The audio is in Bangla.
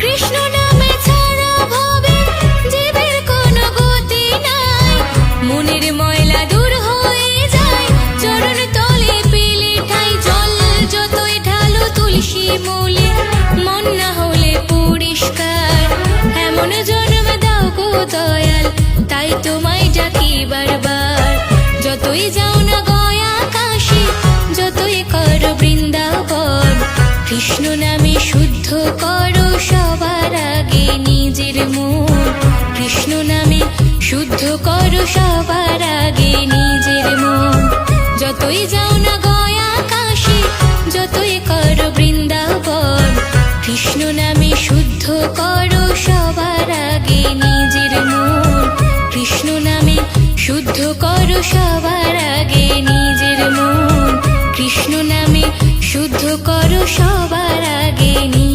কৃষ্ণ নামে ছাড়া ভবে জীবের কোনো গতি নাই। মনের ময়লা দূর হয়ে যায় চরণ তলে পেলে ঠাই। জল যতই ঢালো তুলসী মূলে মন না হলে পরিষ্কার। এমন জন্ম দাও গো দয়াল, তাই তোমায় ডাকি বারবার। যতই যাও না গয়া কাশী, যতই করো বৃন্দাবন, কৃষ্ণ নামে শুদ্ধ করো সবার আগে নিজের মন। কৃষ্ণ নামে শুদ্ধ করো সবার আগে নিজের মন। যতই যাও না গয়া কাশী, যতই করো বৃন্দাবন, কৃষ্ণ নামে শুদ্ধ করো সবার আগে নিজের মন। কৃষ্ণ নামে শুদ্ধ করো সবার আগে নিজের মন। কৃষ্ণ নামে শুদ্ধ করো সবার আগে নিজের